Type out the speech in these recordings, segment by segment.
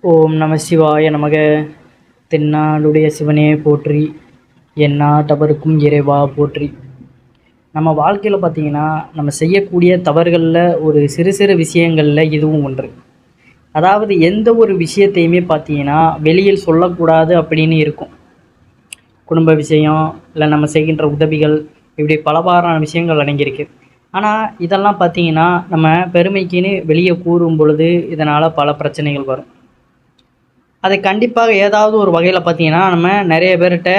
ஓம் நம சிவாய நமக. தென்னாடுடைய சிவனே போற்றி, எந்நாட்டவருக்கும் இறைவா போற்றி. நம்ம வாழ்க்கையில் பார்த்திங்கன்னா, நம்ம செய்யக்கூடிய தவறுகளில் ஒரு சிறு சிறு விஷயங்களில் இதுவும் ஒன்று. அதாவது எந்த ஒரு விஷயத்தையுமே பார்த்திங்கன்னா வெளியில் சொல்லக்கூடாது அப்படின்னு இருக்கும். குடும்ப விஷயம், இல்லை நம்ம செய்கின்ற உதவிகள், இப்படி பலவாறான விஷயங்கள் அடங்கியிருக்கு. ஆனால் இதெல்லாம் பார்த்திங்கன்னா நம்ம பெருமைக்குன்னு வெளியே கூறும் பொழுது இதனால் பல பிரச்சனைகள் வரும். அதை கண்டிப்பாக ஏதாவது ஒரு வகையில் பார்த்திங்கன்னா நம்ம நிறைய பேர்கிட்ட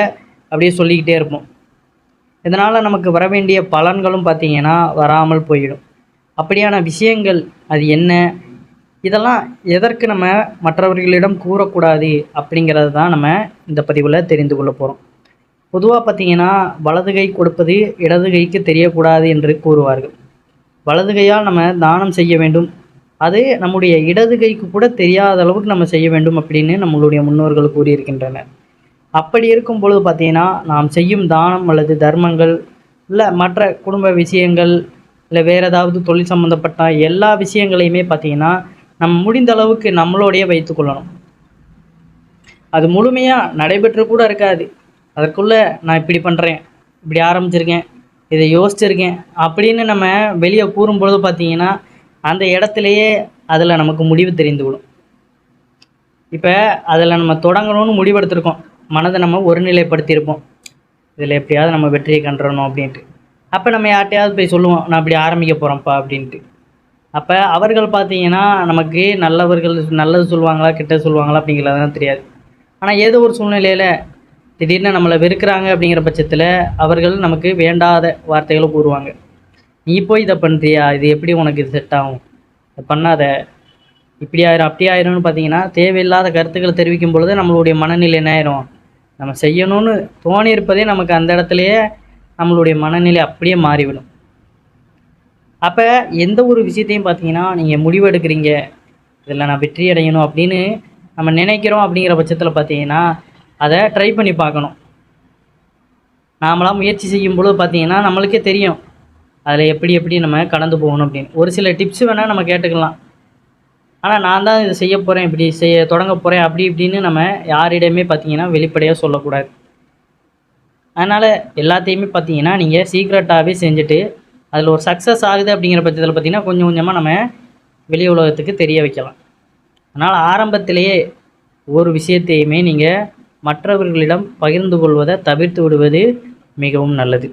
அப்படியே சொல்லிக்கிட்டே இருப்போம். இதனால் நமக்கு வர வேண்டிய பலன்களும் பார்த்திங்கன்னா வராமல் போயிடும். அப்படியான விஷயங்கள் அது என்ன, இதெல்லாம் எதற்கு நம்ம மற்றவர்களிடம் கூறக்கூடாது அப்படிங்கிறது தான் நம்ம இந்த பதிவில் தெரிந்து கொள்ள போகிறோம். பொதுவாக பார்த்திங்கன்னா வலது கை கொடுப்பது இடது கைக்கு தெரியக்கூடாது என்று கூறுவார்கள். வலது கையால் நம்ம தானம் செய்ய வேண்டும், அது நம்முடைய இடது கைக்கு கூட தெரியாத அளவுக்கு நம்ம செய்ய வேண்டும் அப்படின்னு நம்மளுடைய முன்னோர்கள் கூறியிருக்கின்றனர். அப்படி இருக்கும் பொழுது பார்த்திங்கன்னா நாம் செய்யும் தானம் அல்லது தர்மங்கள், இல்லை மற்ற குடும்ப விஷயங்கள், இல்லை வேறு ஏதாவது தொழில் சம்மந்தப்பட்ட எல்லா விஷயங்களையுமே பார்த்திங்கன்னா நம்ம முடிந்த அளவுக்கு நம்மளோடையே வைத்துக்கொள்ளணும். அது முழுமையாக நடைபெற்று கூட இருக்காது. அதற்குள்ளே நான் இப்படி பண்ணுறேன், இப்படி ஆரம்பிச்சிருக்கேன், இதை யோசிச்சிருக்கேன் அப்படின்னு நம்ம வெளியே கூறும்பொழுது பார்த்திங்கன்னா அந்த இடத்துலையே அதில் நமக்கு முடிவு தெரிந்துவிடும். இப்போ அதில் நம்ம தொடங்கணும்னு முடிவெடுத்திருக்கோம், மனதை நம்ம ஒருநிலைப்படுத்தியிருப்போம், இதில் எப்படியாவது நம்ம வெற்றியை கண்டுறணும் அப்படின்ட்டு. அப்போ நம்ம யார்கிட்டையாவது போய் சொல்லுவோம், நான் இப்படி ஆரம்பிக்க போகிறேன்ப்பா அப்படின்ட்டு. அப்போ அவர்கள் பார்த்திங்கன்னா நமக்கு நல்லவர்கள் நல்லது சொல்லுவாங்களா கெட்டது சொல்லுவாங்களா அப்படிங்கிறதுலாம் தெரியாது. ஆனால் ஏதோ ஒரு சூழ்நிலையில் திடீர்னு நம்மளை வெறுக்கிறாங்க அப்படிங்கிற பட்சத்தில் அவர்கள் நமக்கு வேண்டாத வார்த்தைகளை கூறுவாங்க. நீ போய் இதை பண்ணுறியா, இது எப்படி உனக்கு இது செட் ஆகும், இதை பண்ணாத, இப்படி ஆயிரும் அப்படி ஆயிரும்னு பார்த்திங்கன்னா தேவையில்லாத கருத்துக்களை தெரிவிக்கும் பொழுது நம்மளுடைய மனநிலை என்ன ஆயிரும், நம்ம செய்யணும்னு தோணியிருப்பதே நமக்கு அந்த இடத்துலையே நம்மளுடைய மனநிலை அப்படியே மாறிவிடும். அப்போ எந்த ஒரு விஷயத்தையும் பார்த்திங்கன்னா நீங்கள் முடிவெடுக்கிறீங்க, இதில் நான் வெற்றி அடையணும் அப்படின்னு நம்ம நினைக்கிறோம் அப்படிங்கிற பட்சத்தில் பார்த்திங்கன்னா அதை ட்ரை பண்ணி பார்க்கணும். நாமளாக முயற்சி செய்யும் பொழுது பார்த்திங்கன்னா நம்மளுக்கே தெரியும் அதில் எப்படி எப்படி நம்ம கடந்து போகணும் அப்படின்னு. ஒரு சில டிப்ஸ் வேணால் நம்ம கேட்டுக்கலாம். ஆனால் நான் தான் இதை செய்ய போகிறேன், இப்படி தொடங்க போகிறேன் அப்படி இப்படின்னு நம்ம யாரிடமே பார்த்திங்கன்னா வெளிப்படையாக சொல்லக்கூடாது. அதனால் எல்லாத்தையுமே பார்த்திங்கன்னா நீங்கள் சீக்ரெட்டாகவே செஞ்சுட்டு அதில் ஒரு சக்ஸஸ் ஆகுது அப்படிங்கிற பட்சத்தில் பார்த்திங்கன்னா கொஞ்சம் கொஞ்சமாக நம்ம வெளி உலகத்துக்கு தெரிய வைக்கலாம். அதனால் ஆரம்பத்திலேயே ஒரு விஷயத்தையுமே நீங்கள் மற்றவர்களிடம் பகிர்ந்து கொள்வதை தவிர்த்து விடுவது மிகவும் நல்லது.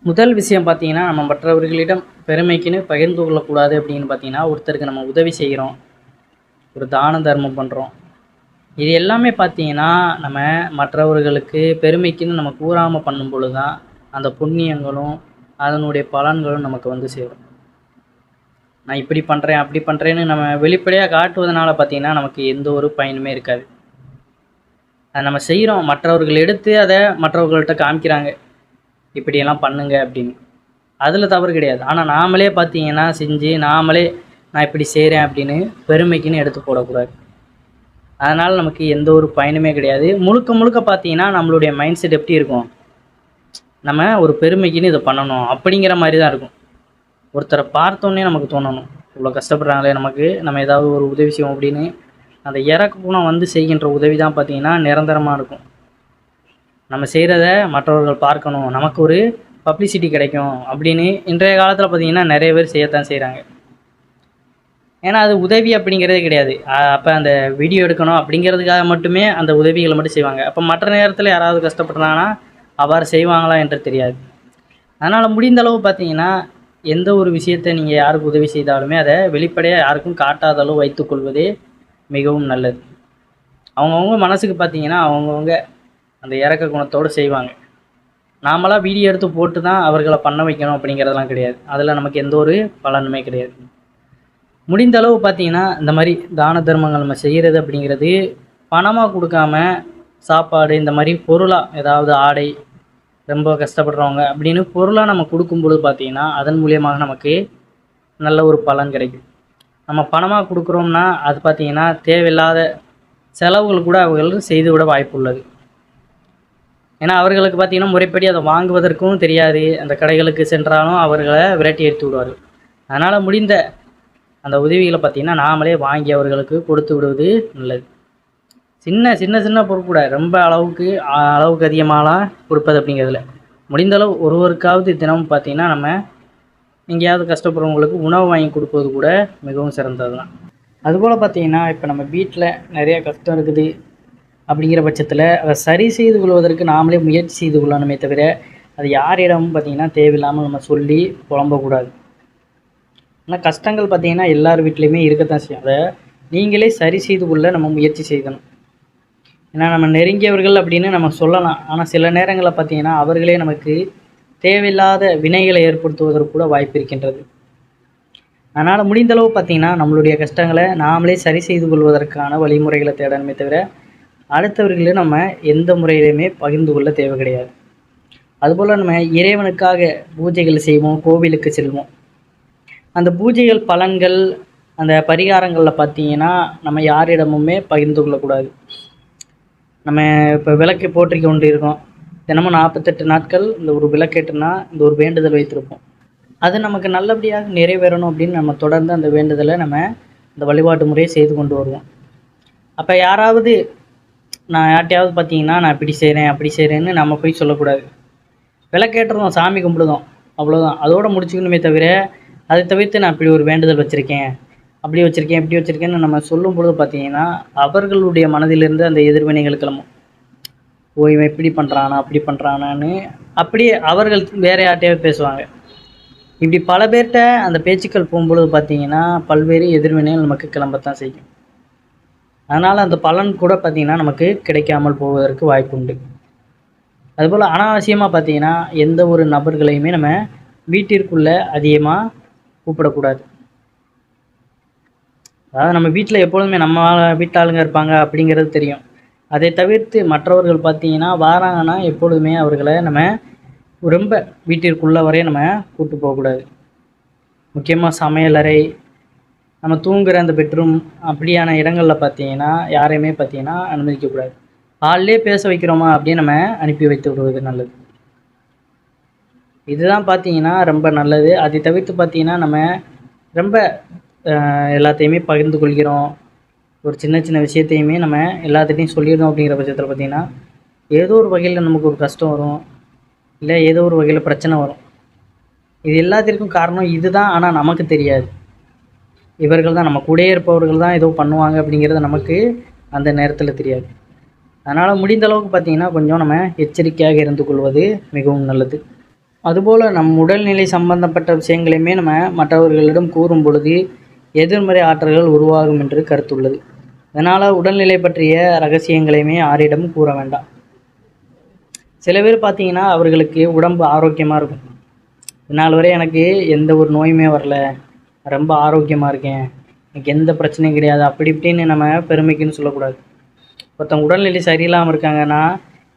முதல் விஷயம் பார்த்திங்கன்னா நம்ம மற்றவர்களிடம் பெருமைக்குன்னு பகிர்ந்து கொள்ளக்கூடாது அப்படின்னு பார்த்திங்கன்னா ஒருத்தருக்கு நம்ம உதவி செய்கிறோம், ஒரு தான தர்மம் பண்ணுறோம், இது எல்லாமே பார்த்திங்கன்னா நம்ம மற்றவர்களுக்கு பெருமைக்குன்னு நம்ம கூறாமல் பண்ணும் பொழுது தான் அந்த புண்ணியங்களும் அதனுடைய பலன்களும் நமக்கு வந்து சேரும். நான் இப்படி பண்ணுறேன் அப்படி பண்ணுறேன்னு நம்ம வெளிப்படையாக காட்டுவதனால பார்த்திங்கன்னா நமக்கு எந்த ஒரு பயனுமே இருக்காது. அதை நம்ம செய்கிறோம், மற்றவர்கள் எடுத்து அதை மற்றவர்கள்ட்ட காமிக்கிறாங்க, இப்படியெல்லாம் பண்ணுங்க அப்படின்னு, அதில் தவறு கிடையாது. ஆனால் நாமளே பார்த்திங்கன்னா செஞ்சு நாமளே நான் இப்படி செய்கிறேன் அப்படின்னு பெருமைக்குன்னு எடுத்து போடக்கூடாது. அதனால் நமக்கு எந்த ஒரு பயனுமே கிடையாது. முழுக்க முழுக்க பார்த்திங்கன்னா நம்மளுடைய மைண்ட் செட் எப்படி இருக்கும், நம்ம ஒரு பெருமைக்குன்னு இதை பண்ணணும் அப்படிங்கிற மாதிரி தான் இருக்கும். ஒருத்தரை பார்த்தோன்னே நமக்கு தோணணும், இவ்வளோ கஷ்டப்படுறாங்களே நமக்கு, நம்ம ஏதாவது ஒரு உதவி செய்வோம் அப்படின்னு அந்த இறக்க குணம் வந்து செய்கின்ற உதவி தான் பார்த்திங்கன்னா நிரந்தரமாக இருக்கும். நம்ம செய்கிறத மற்றவர்கள் பார்க்கணும், நமக்கு ஒரு பப்ளிசிட்டி கிடைக்கும் அப்படின்னு இன்றைய காலத்தில் பார்த்திங்கன்னா நிறைய பேர் செய்யத்தான் செய்கிறாங்க. ஏன்னா அது உதவி அப்படிங்கிறதே கிடையாது. அப்போ அந்த வீடியோ எடுக்கணும் அப்படிங்கிறதுக்காக மட்டுமே அந்த உதவிகளை மட்டும் செய்வாங்க. அப்போ மற்ற நேரத்தில் யாராவது கஷ்டப்படுறாங்கன்னா அவ்வாறு செய்வாங்களா என்று தெரியாது. அதனால் முடிந்தளவு பார்த்திங்கன்னா எந்த ஒரு விஷயத்தை நீங்கள் யாருக்கு உதவி செய்தாலுமே அதை வெளிப்படையாக யாருக்கும் காட்டாத அளவு வைத்துக்கொள்வதே மிகவும் நல்லது. அவங்கவுங்க மனசுக்கு பார்த்திங்கன்னா அவங்கவுங்க அந்த இறக்க குணத்தோடு செய்வாங்க. நாமளாக வீடியோ எடுத்து போட்டு தான் அவர்களை பண்ண வைக்கணும் அப்படிங்கிறதெல்லாம் கிடையாது. அதில் நமக்கு எந்த ஒரு பலனுமே கிடையாது. முடிந்த அளவு பார்த்திங்கன்னா இந்த மாதிரி தான தர்மங்கள் நம்ம செய்கிறது அப்படிங்கிறது பணமாக கொடுக்காம சாப்பாடு இந்த மாதிரி பொருளாக, ஏதாவது ஆடை, ரொம்ப கஷ்டப்படுறவங்க அப்படின்னு பொருளாக நம்ம கொடுக்கும்பொழுது பார்த்திங்கன்னா அதன் மூலியமாக நமக்கு நல்ல ஒரு பலன் கிடைக்கும். நம்ம பணமாக கொடுக்குறோம்னா அது பார்த்திங்கன்னா தேவையில்லாத செலவுகள் கூட அவர்கள் செய்துவிட வாய்ப்பு உள்ளது. ஏன்னா அவர்களுக்கு பார்த்திங்கன்னா முறைப்படி அதை வாங்குவதற்கும் தெரியாது, அந்த கடைகளுக்கு சென்றாலும் அவர்களை விரட்டி எடுத்து விடுவார்கள். அதனால் முடிந்த அந்த உதவிகளை பார்த்திங்கன்னா நாமளே வாங்கி அவர்களுக்கு கொடுத்து விடுவது நல்லது. சின்ன சின்ன சின்ன பொருள் கூட ரொம்ப அளவுக்கு அதிகமாகலாம் கொடுப்பது அப்படிங்கிறதுல முடிந்தளவு ஒருவருக்காவது தினமும் பார்த்திங்கன்னா நம்ம எங்கேயாவது கஷ்டப்படுறவங்களுக்கு உணவு வாங்கி கொடுப்பது கூட மிகவும் சிறந்தது தான். அதுபோல் பார்த்திங்கன்னா இப்போ நம்ம வீட்டில் நிறைய கஷ்டம் இருக்குது அப்படிங்கிற பட்சத்தில் அதை சரி செய்து கொள்வதற்கு நாமளே முயற்சி செய்து கொள்ளணுமே தவிர அது யாரிடமும் பார்த்திங்கன்னா தேவையில்லாமல் நம்ம சொல்லி புலம்பக்கூடாது. ஆனால் கஷ்டங்கள் பார்த்திங்கன்னா எல்லார் வீட்லேயுமே இருக்கத்தான் செய்யும். அதை நீங்களே சரி செய்து கொள்ள நம்ம முயற்சி செய்யணும். ஏன்னா நம்ம நெருங்கியவர்கள் அப்படின்னு நம்ம சொல்லலாம். ஆனால் சில நேரங்களில் பார்த்திங்கன்னா அவர்களே நமக்கு தேவையில்லாத வினைகளை ஏற்படுத்துவதற்கு கூட வாய்ப்பு இருக்கின்றது. அதனால் முடிந்தளவு பார்த்திங்கன்னா நம்மளுடைய கஷ்டங்களை நாமளே சரி செய்து கொள்வதற்கான வழிமுறைகளை தேடணுமே தவிர அடுத்தவர்களே நம்ம எந்த முறையிலையுமே பகிர்ந்து கொள்ள தேவை கிடையாது. அதுபோல் நம்ம இறைவனுக்காக பூஜைகள் செய்வோம், கோவிலுக்கு செல்வோம். அந்த பூஜைகள் பலன்கள் அந்த பரிகாரங்களில் பார்த்திங்கன்னா நம்ம யாரிடமுமே பகிர்ந்து கொள்ளக்கூடாது. நம்ம இப்போ விளக்கு போற்றி கொண்டு இருக்கோம், தினமும் 48 நாட்கள் இந்த ஒரு விளக்கேற்றுனா இந்த ஒரு வேண்டுதல் வைத்திருப்போம். அது நமக்கு நல்லபடியாக நிறைவேறணும் அப்படின்னு நம்ம தொடர்ந்து அந்த வேண்டுதலை நம்ம இந்த வழிபாட்டு முறையை செய்து கொண்டு வருவோம். அப்போ யாராவது நான் யார்ட்டையாவது பார்த்தீங்கன்னா நான் இப்படி செய்கிறேன் அப்படி செய்கிறேன்னு நம்ம போய் சொல்லக்கூடாது. விளக்கேற்றுறோம், சாமி கும்பிடுதோம், அவ்வளோதான், அதோடு முடிச்சுக்கணுமே தவிர அதை தவிர்த்து நான் இப்படி ஒரு வேண்டுதல் வச்சுருக்கேன், அப்படி வச்சுருக்கேன், இப்படி வச்சுருக்கேன்னு நம்ம சொல்லும் பொழுது பார்த்தீங்கன்னா அவர்களுடைய மனதிலிருந்து அந்த எதிர்வினைகள் கிளம்பும். ஓ இவன் இப்படி பண்ணுறானா அப்படி பண்ணுறானான்னு அப்படியே அவர்கள் வேறு யார்ட்டையாவது பேசுவாங்க. இப்படி பல பேர்கிட்ட அந்த பேச்சுக்கள் போகும்பொழுது பார்த்திங்கன்னா பல்வேறு எதிர்வினைகள் நமக்கு கிளம்பத்தான் செய்யும். அதனால் அந்த பலன் கூட பார்த்திங்கன்னா நமக்கு கிடைக்காமல் போவதற்கு வாய்ப்பு உண்டு. அதுபோல் அனாவசியமாக பார்த்திங்கன்னா எந்த ஒரு நபர்களையுமே நம்ம வீட்டிற்குள்ளே அதிகமாக கூப்பிடக்கூடாது. அதாவது நம்ம வீட்டில் எப்பொழுதுமே நம்ம வீட்டாளுங்க இருப்பாங்க அப்படிங்கிறது தெரியும். அதை தவிர்த்து மற்றவர்கள் பார்த்திங்கன்னா வராங்கன்னா எப்பொழுதுமே அவர்களை நம்ம ரொம்ப வீட்டிற்குள்ளே வரையும் நம்ம கூப்பிட்டு போகக்கூடாது. முக்கியமாக சமையலறை, நம்ம தூங்குகிற அந்த பெட்ரூம் அப்படியான இடங்களில் பார்த்திங்கன்னா யாரையுமே பார்த்திங்கன்னா அனுமதிக்கக்கூடாது. ஹால்லே பேச வைக்கிறோமா அப்படின்னு நம்ம அனுப்பி வைத்து விடுவது நல்லது. இதுதான் பார்த்திங்கன்னா ரொம்ப நல்லது. அதை தவிர்த்து பார்த்திங்கன்னா நம்ம ரொம்ப எல்லாத்தையுமே பகிர்ந்து கொள்கிறோம், ஒரு சின்ன சின்ன விஷயத்தையுமே நம்ம எல்லாத்துட்டையும் சொல்லிடணும் அப்படிங்கிற பட்சத்தில் பார்த்திங்கன்னா ஏதோ ஒரு வகையில் நமக்கு ஒரு கஷ்டம் வரும், இல்லை ஏதோ ஒரு வகையில் பிரச்சனை வரும். இது எல்லாத்திற்கும் காரணம் இதுதான். ஆனால் நமக்கு தெரியாது. இவர்கள் தான் நம்ம கூடயே இருப்பவர்கள் தான் ஏதோ பண்ணுவாங்க அப்படிங்கிறது நமக்கு அந்த நேரத்தில் தெரியாது. அதனால் முடிந்த அளவுக்கு பார்த்திங்கன்னா கொஞ்சம் நம்ம எச்சரிக்கையாக இருந்து கொள்வது மிகவும் நல்லது. அதுபோல் நம் உடல்நிலை சம்பந்தப்பட்ட விஷயங்களையுமே நம்ம மற்றவர்களிடம் கூறும் பொழுது எதிர்மறை ஆற்றல்கள் உருவாகும் என்று கருத்துள்ளது. அதனால் உடல்நிலை பற்றிய ரகசியங்களையுமே யாரிடமும் கூற வேண்டாம். சில பேர் பார்த்திங்கன்னா அவர்களுக்கு உடம்பு ஆரோக்கியமாக இருக்கும், இதனால் வரை எனக்கு எந்த ஒரு நோயுமே வரல, ரொம்ப ஆரோக்கியமாக இருக்கேன், எனக்கு எந்த பிரச்சனையும் கிடையாது அப்படி இப்படின்னு நம்ம பெருமைக்குன்னு சொல்லக்கூடாது. ஒருத்தவங்க உடல்நிலை சரியில்லாமல் இருக்காங்கன்னா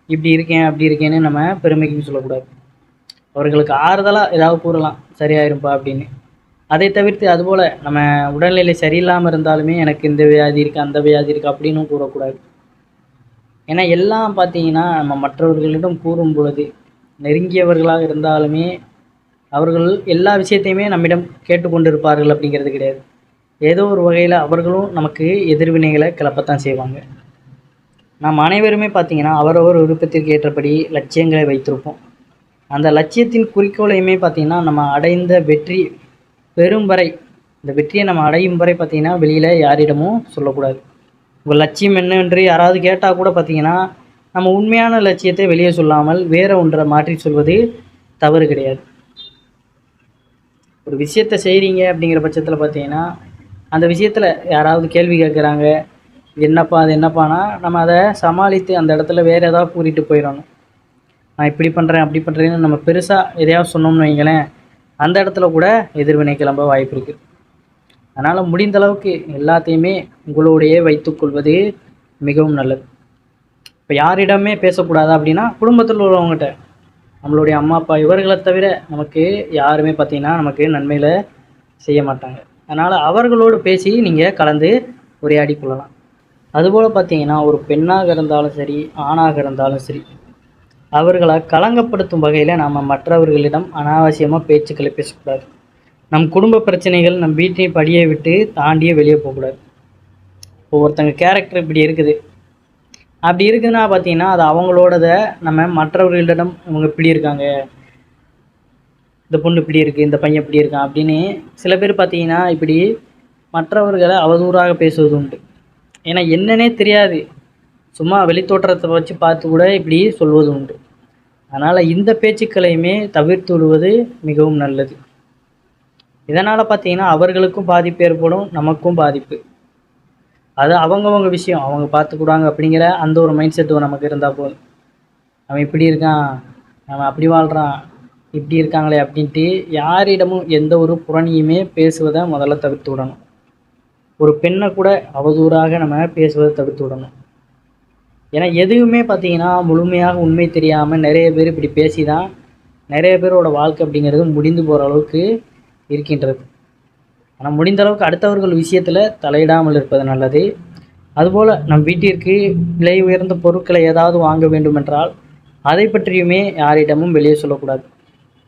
இப்படி இருக்கேன் அப்படி இருக்கேன்னு நம்ம பெருமைக்குன்னு சொல்லக்கூடாது. அவர்களுக்கு ஆறுதலாக ஏதாவது கூறலாம், சரியாயிருப்பா அப்படின்னு. அதை தவிர்த்து அதுபோல் நம்ம உடல்நிலை சரியில்லாமல் இருந்தாலுமே எனக்கு இந்த வியாதி இருக்குது அந்த வியாதி இருக்குது அப்படின்னு கூறக்கூடாது. ஏன்னா எல்லாம் பார்த்திங்கன்னா நம்ம மற்றவர்களிடம் கூறும் பொழுது நெருங்கியவர்களாக இருந்தாலுமே அவர்கள் எல்லா விஷயத்தையுமே நம்மிடம் கேட்டுக்கொண்டு இருப்பார்கள் அப்படிங்கிறது கிடையாது. ஏதோ ஒரு வகையில் அவர்களும் நமக்கு எதிர்வினைகளை கிளப்பத்தான் செய்வாங்க. நாம் அனைவருமே பார்த்திங்கன்னா அவரவர் விருப்பத்திற்கு ஏற்றபடி லட்சியங்களை வைத்திருப்போம். அந்த லட்சியத்தின் குறிக்கோளையுமே பார்த்திங்கன்னா நம்ம அடைந்த வெற்றி பெரும் வரை, இந்த வெற்றியை நம்ம அடையும் வரை பார்த்திங்கன்னா வெளியில் யாரிடமும் சொல்லக்கூடாது. உங்கள் லட்சியம் என்னவென்று யாராவது கேட்டால் கூட பார்த்திங்கன்னா நம்ம உண்மையான லட்சியத்தை வெளியே சொல்லாமல் வேறு ஒன்றை மாற்றி சொல்வது தவறு கிடையாது. ஒரு விஷயத்தை செய்கிறீங்க அப்படிங்கிற பட்சத்தில் பார்த்திங்கன்னா அந்த விஷயத்தில் யாராவது கேள்வி கேட்குறாங்க, இது என்னப்பா அது என்னப்பானா நம்ம அதை சமாளித்து அந்த இடத்துல வேறு ஏதாவது கூறிட்டு போயிடணும். நான் இப்படி பண்ணுறேன் அப்படி பண்ணுறேன்னு நம்ம பெருசாக எதையாவது சொன்னோம்னு வைங்களேன், அந்த இடத்துல கூட எதிர்வினை கிளம்ப வாய்ப்பு இருக்குது. அதனால் முடிந்த அளவுக்கு எல்லாத்தையுமே உங்களோடையே வைத்துக்கொள்வது மிகவும் நல்லது. இப்போ யாரிடமே பேசக்கூடாதா அப்படின்னா குடும்பத்தில் உள்ளவங்ககிட்ட, நம்மளுடைய அம்மா அப்பா இவர்களை தவிர நமக்கு யாருமே பார்த்திங்கன்னா நமக்கு நன்மையில் செய்ய மாட்டாங்க. அதனால் அவர்களோடு பேசி நீங்கள் கலந்து உரையாடி கொள்ளலாம். அதுபோல் பார்த்திங்கன்னா ஒரு பெண்ணாக இருந்தாலும் சரி ஆணாக இருந்தாலும் சரி அவர்களை களங்கப்படுத்தும் வகையில் நாம் மற்றவர்களிடம் அனாவசியமாக பேச்சுக்களை பேசக்கூடாது. நம் குடும்ப பிரச்சனைகள் நம் வீட்டையும் படியை விட்டு தாண்டியே வெளியே போகக்கூடாது. இப்போ ஒருத்தங்க கேரக்டர் இப்படி இருக்குது, அப்படி இருக்குதுன்னா பார்த்தீங்கன்னா அது அவங்களோடத நம்ம மற்றவர்களிடம் இவங்க இப்படி இருக்காங்க, இந்த பொண்ணு இப்படி இருக்குது, இந்த பையன் இப்படி இருக்கான் அப்படின்னு சில பேர் பார்த்தீங்கன்னா இப்படி மற்றவர்களை அவதூறாக பேசுவது உண்டு. ஏன்னா என்னன்னே தெரியாது, சும்மா வெளித்தோற்றத்தை வச்சு பார்த்து கூட இப்படி சொல்வது உண்டு. அதனால் இந்த பேச்சுக்களையுமே தவிர்த்து விடுவது மிகவும் நல்லது. இதனால் பார்த்தீங்கன்னா அவர்களுக்கும் பாதிப்பு ஏற்படும், நமக்கும் பாதிப்பு. அது அவங்கவங்க விஷயம், அவங்க பார்த்துக்கூடாங்க அப்படிங்கிற அந்த ஒரு மைண்ட் செட்டு நமக்கு இருந்தால் போதும். அவன் இப்படி இருக்கான், அவன் அப்படி வாழ்கிறான், இப்படி இருக்காங்களே அப்படின்ட்டு யாரிடமும் எந்த ஒரு புறணியுமே பேசுவதை முதல்ல தவிர்த்து விடணும். ஒரு பெண்ணை கூட அவதூறாக நம்ம பேசுவதை தவிர்த்து விடணும். ஏன்னா எதுவுமே பார்த்தீங்கன்னா முழுமையாக உண்மை தெரியாமல் நிறைய பேர் இப்படி பேசி தான் நிறைய பேரோட வாழ்க்கை அப்படிங்கிறது முடிந்து போகிற அளவுக்கு இருக்கின்றது. ஆனால் முடிந்த அளவுக்கு அடுத்தவர்கள் விஷயத்தில் தலையிடாமல் இருப்பது நல்லது. அதுபோல் நம் வீட்டிற்கு விலை உயர்ந்த பொருட்களை ஏதாவது வாங்க வேண்டுமென்றால் அதை பற்றியுமே யாரிடமும் வெளியே சொல்லக்கூடாது.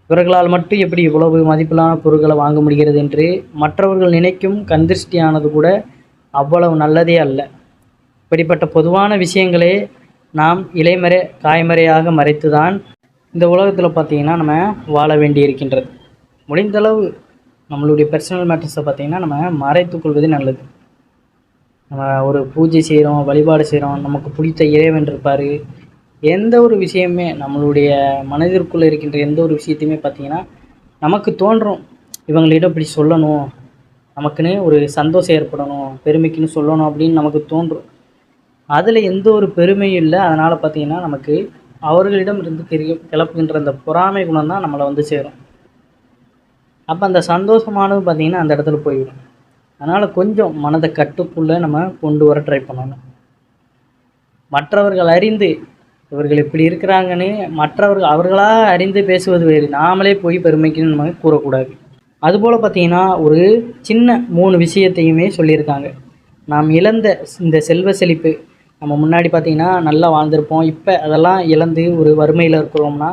இவர்களால் மட்டும் எப்படி இவ்வளவு மதிப்பிலான பொருட்களை வாங்க முடிகிறது என்று மற்றவர்கள் நினைக்கும் கண்திருஷ்டியானது கூட அவ்வளவு நல்லதே அல்ல. இப்படிப்பட்ட பொதுவான விஷயங்களே நாம் இலைமறை காய்மறையாக மறைத்து தான் இந்த உலகத்தில் பார்த்திங்கன்னா நம்ம வாழ வேண்டி இருக்கின்றது. முடிந்தளவு நம்மளுடைய பர்சனல் மேட்டர்ஸை பார்த்திங்கன்னா நம்ம மறைத்து கொள்வது நல்லது. நம்ம ஒரு பூஜை செய்கிறோம், வழிபாடு செய்கிறோம், நமக்கு பிடித்த இறைவன் இருப்பார். எந்த ஒரு விஷயமே நம்மளுடைய மனதிற்குள்ளே இருக்கின்ற எந்த ஒரு விஷயத்தையுமே பார்த்திங்கன்னா நமக்கு தோன்றும், இவங்களிடம் இப்படி சொல்லணும், நமக்குன்னு ஒரு சந்தோஷம் ஏற்படணும், பெருமைக்குன்னு சொல்லணும் அப்படின்னு நமக்கு தோன்றும். அதில் எந்த ஒரு பெருமையும் இல்லை. அதனால் பார்த்திங்கன்னா நமக்கு அவர்களிடம் இருந்து கிளப்புகின்ற அந்த பொறாமை குணம் தான் நம்மளை வந்து சேரும். அப்போ அந்த சந்தோஷமானது பார்த்திங்கன்னா அந்த இடத்துல போயிடும். அதனால் கொஞ்சம் மனதை கட்டுக்குள்ளே நம்ம கொண்டு வர ட்ரை பண்ணணும். மற்றவர்கள் அறிந்து இவர்கள் இப்படி இருக்கிறாங்கன்னு மற்றவர்கள் அவர்களாக அறிந்து பேசுவது வேறு, நாமளே போய் பெருமைக்குன்னு நம்ம கூறக்கூடாது. அதுபோல் பார்த்திங்கன்னா ஒரு சின்ன 3 விஷயத்தையுமே சொல்லியிருக்காங்க. நாம் இழந்த இந்த செல்வ செழிப்பு, நம்ம முன்னாடி பார்த்திங்கன்னா நல்லா வாழ்ந்திருப்போம், இப்போ அதெல்லாம் இழந்து ஒரு வறுமையில் இருக்கிறோம்னா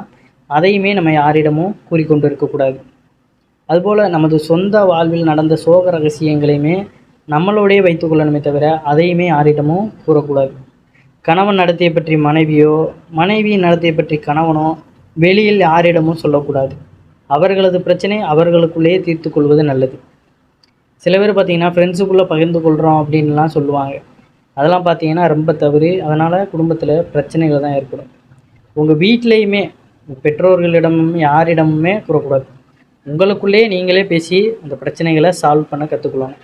அதையுமே நம்ம யாரிடமும் கூறிக்கொண்டு இருக்கக்கூடாது. அதுபோல் நமது சொந்த வாழ்வில் நடந்த சோக ரகசியங்களையுமே நம்மளோடைய வைத்துக்கொள்ளணுமே தவிர அதையுமே யாரிடமும் கூறக்கூடாது. கணவன் நடத்தையை பற்றி மனைவியோ, மனைவி நடத்தையை பற்றி கணவனோ வெளியில் யாரிடமும் சொல்லக்கூடாது. அவர்களது பிரச்சனை அவர்களுக்குள்ளேயே தீர்த்து கொள்வது நல்லது. சில பேர் பார்த்திங்கன்னா ஃப்ரெண்ட்ஸுக்குள்ளே பகிர்ந்து கொள்கிறோம் அப்படின்லாம் சொல்லுவாங்க. அதெல்லாம் பார்த்திங்கன்னா ரொம்ப தவறு. அதனால் குடும்பத்தில் பிரச்சனைகள் தான் ஏற்படும். உங்கள் வீட்டிலையுமே பெற்றோர்களிடமும் யாரிடமுமே கூறக்கூடாது. உங்களுக்குள்ளேயே நீங்களே பேசி அந்த பிரச்சனைகளை சால்வ் பண்ண கற்றுக்கொள்ளணும்.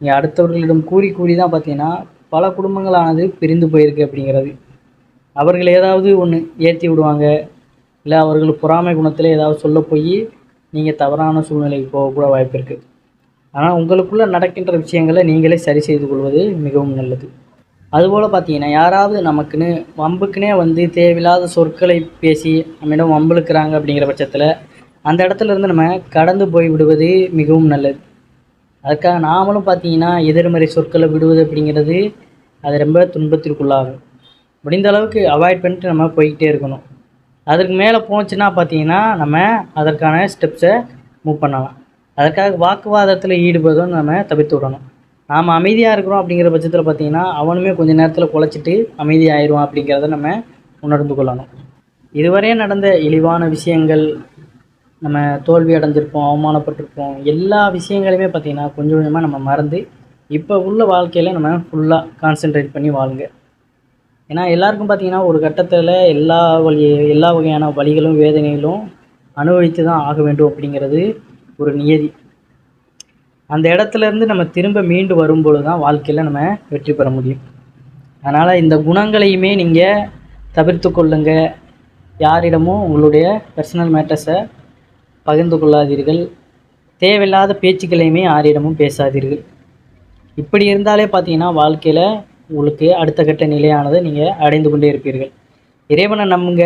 நீங்கள் அடுத்தவர்களிடம் கூறி தான் பார்த்திங்கன்னா பல குடும்பங்களானது பிரிந்து போயிருக்கு அப்படிங்கிறது. அவர்கள் ஏதாவது ஒன்று ஏற்றி விடுவாங்க, இல்லை அவர்கள் பொறாமை குணத்தில் ஏதாவது சொல்ல போய் நீங்கள் தவறான சூழ்நிலைக்கு போகக்கூட வாய்ப்பு இருக்குது. ஆனால் உங்களுக்குள்ளே நடக்கின்ற விஷயங்களை நீங்களே சரி செய்து கொள்வது மிகவும் நல்லது. அதுபோல் பார்த்தீங்கன்னா யாராவது நமக்குன்னு வம்புக்குனே வந்து தேவையில்லாத சொற்களை பேசி நம்மிடம் வம்புழுக்கிறாங்க அப்படிங்கிற பட்சத்தில் அந்த இடத்துல இருந்து நம்ம கடந்து போய் விடுவது மிகவும் நல்லது. அதுக்காக நாமளும் பார்த்தீங்கன்னா எதிர்மறை சொற்களை விடுவது அப்படிங்கிறது அது ரொம்ப துன்பத்திற்குள்ளாகும். முடிந்த அளவுக்கு அவாய்ட் பண்ணிட்டு நம்ம போய்கிட்டே இருக்கணும். அதுக்கு மேலே போச்சுன்னா பார்த்தீங்கன்னா நம்ம அதற்கான ஸ்டெப்ஸை மூவ் பண்ணலாம். அதற்காக வாக்குவாதத்தில் ஈடுபடுவதும் நம்ம தவிர்த்து விடணும். நாம் அமைதியாக இருக்கிறோம் அப்படிங்கிற பட்சத்தில் பார்த்திங்கன்னா அவனுமே கொஞ்சம் நேரத்தில் குலைச்சிட்டு அமைதியாகிடுவான் அப்படிங்கிறத நம்ம உணர்ந்து கொள்ளணும். இதுவரையே நடந்த இழிவான விஷயங்கள், நம்ம தோல்வி அடைஞ்சிருப்போம், அவமானப்பட்டிருப்போம், எல்லா விஷயங்களையுமே பார்த்திங்கன்னா கொஞ்சம் கொஞ்சமாக நம்ம மறந்து இப்போ உள்ள வாழ்க்கையில் நம்ம ஃபுல்லாக கான்சென்ட்ரேட் பண்ணி வாழுங்க. ஏன்னா எல்லாருக்கும் பார்த்திங்கன்னா ஒரு கட்டத்தில் எல்லா வகையான வலிகளும் வேதனைகளும் அனுபவித்து தான் ஆக வேண்டும் அப்படிங்கிறது ஒரு நியதி. அந்த இடத்துலேருந்து நம்ம திரும்ப மீண்டு வரும்பொழுது தான் வாழ்க்கையில் நம்ம வெற்றி பெற முடியும். அதனால் இந்த குணங்களையுமே நீங்கள் தவிர்த்து கொள்ளுங்க. யாரிடமும் உங்களுடைய பர்சனல் மேட்டர்ஸை பகிர்ந்து கொள்ளாதீர்கள். தேவையில்லாத பேச்சுக்களையுமே யாரிடமும் பேசாதீர்கள். இப்படி இருந்தாலே பார்த்தீங்கன்னா வாழ்க்கையில் உங்களுக்கு அடுத்த கட்ட நிலையானதை நீங்கள் அடைந்து கொண்டே இருப்பீர்கள். இறைவனை நம்புங்க.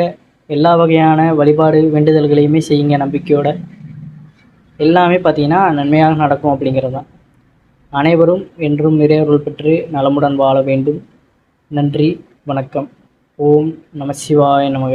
எல்லா வகையான வழிபாடு வேண்டுதல்களையுமே செய்யுங்க நம்பிக்கையோட. எல்லாமே பார்த்தீங்கன்னா நன்மையாக நடக்கும் அப்படிங்கிறது தான். அனைவரும் என்றும் இறையருள் பெற்று நலமுடன் வாழ வேண்டும். நன்றி, வணக்கம். ஓம் நம சிவாய நமக.